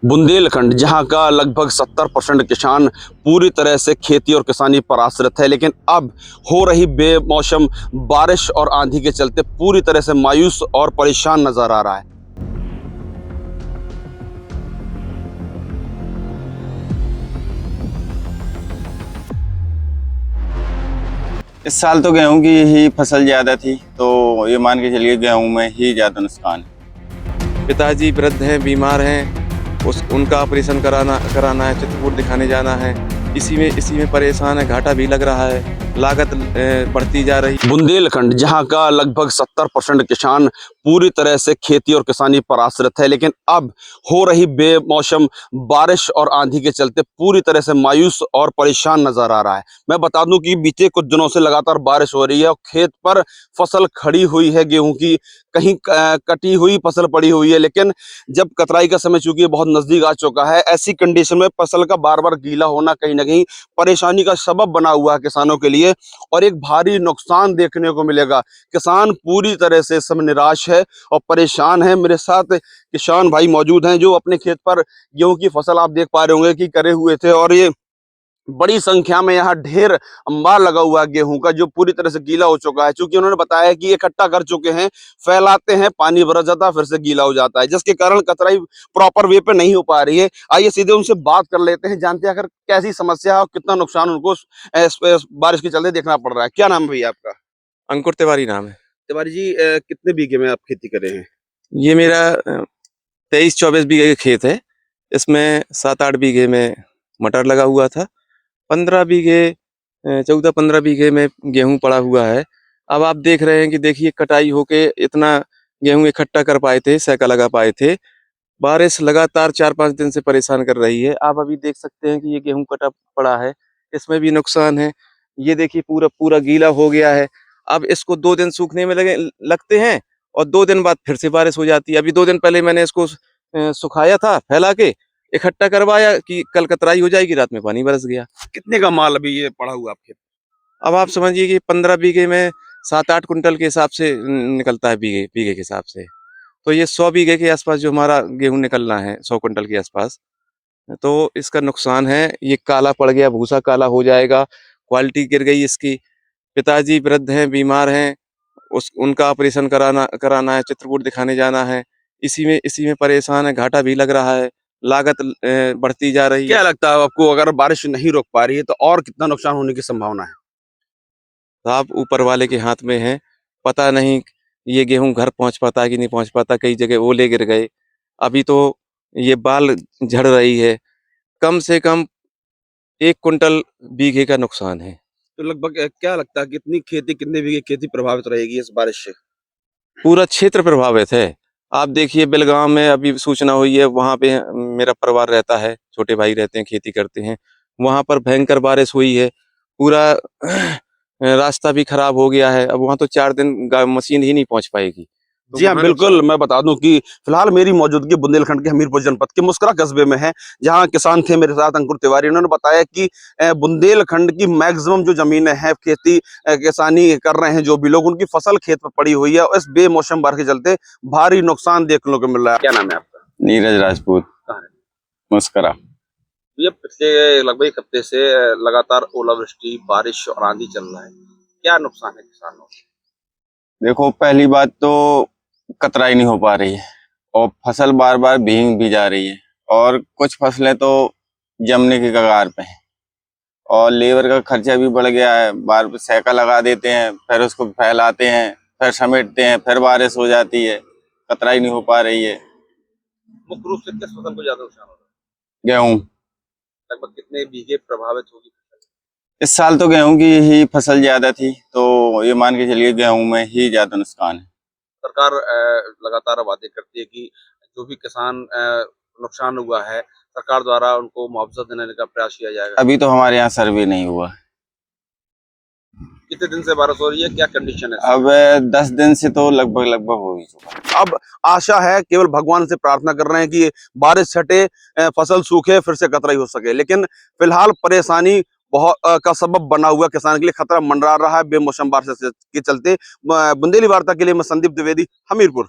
बुंदेलखंड जहां का लगभग 70% किसान पूरी तरह से खेती और किसानी पर आश्रित है, लेकिन अब हो रही बेमौसम बारिश और आंधी के चलते पूरी तरह से मायूस और परेशान नजर आ रहा है। इस साल तो गेहूं की ही फसल ज़्यादा थी, तो ये मान के चलिए गेहूं में ही ज़्यादा नुकसान है। पिताजी वृद्ध हैं, बीमार हैं, उनका ऑपरेशन कराना है, चित्रकूट दिखाने जाना है। इसी में परेशान है, घाटा भी लग रहा है, लागत बढ़ती जा रही। बुंदेलखंड जहां का लगभग 70% किसान पूरी तरह से खेती और किसानी पर आश्रित है, लेकिन अब हो रही बेमौसम बारिश और आंधी के चलते पूरी तरह से मायूस और परेशान नजर आ रहा है। मैं बता दूं कि बीते कुछ दिनों से लगातार बारिश हो रही है और खेत पर फसल खड़ी हुई है गेहूं की, कहीं कटी हुई फसल पड़ी हुई है, लेकिन जब कतराई का समय चूंकि बहुत नजदीक आ चुका है, ऐसी कंडीशन में फसल का बार बार गीला होना कहीं ना कहीं परेशानी का सबब बना हुआ है किसानों के लिए और एक भारी नुकसान देखने को मिलेगा। किसान पूरी तरह से सब निराश है और परेशान है। मेरे साथ किसान भाई मौजूद हैं जो अपने खेत पर गेहूं की फसल आप देख पा रहे होंगे कि करे हुए थे और ये बड़ी संख्या में यहाँ ढेर अंबार लगा हुआ है गेहूं का, जो पूरी तरह से गीला हो चुका है। क्योंकि उन्होंने बताया कि इकट्ठा कर चुके हैं, फैलाते हैं, पानी बरस जाता है, फिर से गीला हो जाता है, जिसके कारण कतराई प्रॉपर वे पे नहीं हो पा रही है। आइए सीधे उनसे बात कर लेते हैं, जानते हैं आखिर कैसी समस्या है और कितना नुकसान उनको इस बारिश के चलते देखना पड़ रहा है। क्या नाम है भैया आपका? अंकुर तिवारी नाम है। तिवारी जी, कितने बीघे में आप खेती करे हैं? ये मेरा 23-24 बीघे का खेत है। इसमें 7-8 बीघे में मटर लगा हुआ था, 15 बीघे 14-15 बीघे में गेहूं पड़ा हुआ है। अब आप देख रहे हैं कि देखिए कटाई होके इतना गेहूं इकट्ठा कर पाए थे, सैका लगा पाए थे। बारिश लगातार 4-5 दिन से परेशान कर रही है। आप अभी देख सकते हैं कि ये गेहूं कटा पड़ा है, इसमें भी नुकसान है। ये देखिए पूरा पूरा गीला हो गया है। अब इसको 2 दिन सूखने में लगते हैं और 2 दिन बाद फिर से बारिश हो जाती है। अभी 2 दिन पहले मैंने इसको सुखाया था, फैला के इकट्ठा करवाया कि कल कतराई हो जाएगी, रात में पानी बरस गया। कितने का माल अभी ये पड़ा हुआ आपके? अब आप समझिए कि 15 बीघे में 7-8 कुंटल के हिसाब से निकलता है, बीघे बीघे के हिसाब से। तो ये 100 बीघे के आसपास जो हमारा गेहूं निकलना है, 100 कुंटल के आसपास, तो इसका नुकसान है। ये काला पड़ गया, भूसा काला हो जाएगा, क्वालिटी गिर गई इसकी। पिताजी वृद्ध हैं, बीमार हैं, उनका ऑपरेशन कराना है, चित्रकूट दिखाने जाना है। इसी में परेशान है, घाटा भी लग रहा है, लागत बढ़ती जा रही है। क्या लगता है आपको, अगर बारिश नहीं रोक पा रही है तो और कितना नुकसान होने की संभावना है? साहब ऊपर वाले के हाथ में है, पता नहीं ये गेहूं घर पहुंच पाता है कि नहीं पहुंच पाता। कई जगह ओले गिर गए, अभी तो ये बाल झड़ रही है। कम से कम 1 कुंटल बीघे का नुकसान है। तो लगभग क्या लगता है कितनी खेती, कितने बीघे खेती प्रभावित रहेगी इस बारिश से? पूरा क्षेत्र प्रभावित है। आप देखिए बेलगाम में अभी सूचना हुई है, वहाँ पे मेरा परिवार रहता है, छोटे भाई रहते हैं, खेती करते हैं। वहाँ पर भयंकर बारिश हुई है, पूरा रास्ता भी खराब हो गया है। अब वहाँ तो 4 दिन मशीन ही नहीं पहुँच पाएगी। तो जी हाँ, वहाँ बिल्कुल। मैं बता दूं कि फिलहाल मेरी मौजूदगी बुंदेलखंड के हमीरपुर जनपद के मुस्करा कस्बे में है, जहां किसान थे मेरे साथ अंकुर तिवारी। उन्होंने बताया कि बुंदेलखंड की मैक्सिमम जो जमीनें हैं खेती किसानी कर रहे हैं, जो भी लोग, उनकी फसल खेत पर पड़ी हुई है और इस बेमौसम बारिश के चलते भारी नुकसान देखने को मिल रहा है। क्या नाम है आपका? नीरज राजपूत, कहाँ है? मुस्करा। ये पिछले लगभग एक हफ्ते से लगातार ओलावृष्टि, बारिश और आंधी चल रहा है। क्या नुकसान है किसानों को? देखो, पहली बात तो कतराई नहीं हो पा रही है और फसल बार बार भीग भी जा रही है और कुछ फसलें तो जमने के कगार पे हैं और लेबर का खर्चा भी बढ़ गया है। बार सैका लगा देते हैं, फिर उसको फैलाते हैं, फिर समेटते हैं, फिर बारिश हो जाती है, कतराई नहीं हो पा रही है। मुख्य रूप से किस फसल को ज्यादा नुकसान हो रहा गेहूं, है? लगभग कितने बीघे प्रभावित होगी? इस साल तो गेहूं की ही फसल ज्यादा थी, तो ये मान के चलिए गेहूं में ही ज्यादा नुकसान है। सरकार लगातार वादे करती है कि जो भी किसान नुकसान हुआ है, सरकार द्वारा उनको मुआवजा देने का प्रयास किया जाएगा। अभी तो हमारे यहाँ सर्वे नहीं हुआ। कितने दिन से बारिश हो रही है, क्या कंडीशन है? अब 10 दिन से तो लगभग हो ही चुका। अब आशा है, केवल भगवान से प्रार्थना कर रहे हैं कि बारिश छटे, फसल सूखे, फिर से कतराई हो सके। लेकिन फिलहाल परेशानी बहुत का सबब बना हुआ किसान के लिए खतरा मंडरा रहा है बेमौसम बारिश के चलते। बुंदेली वार्ता के लिए मैं संदीप द्विवेदी, हमीरपुर।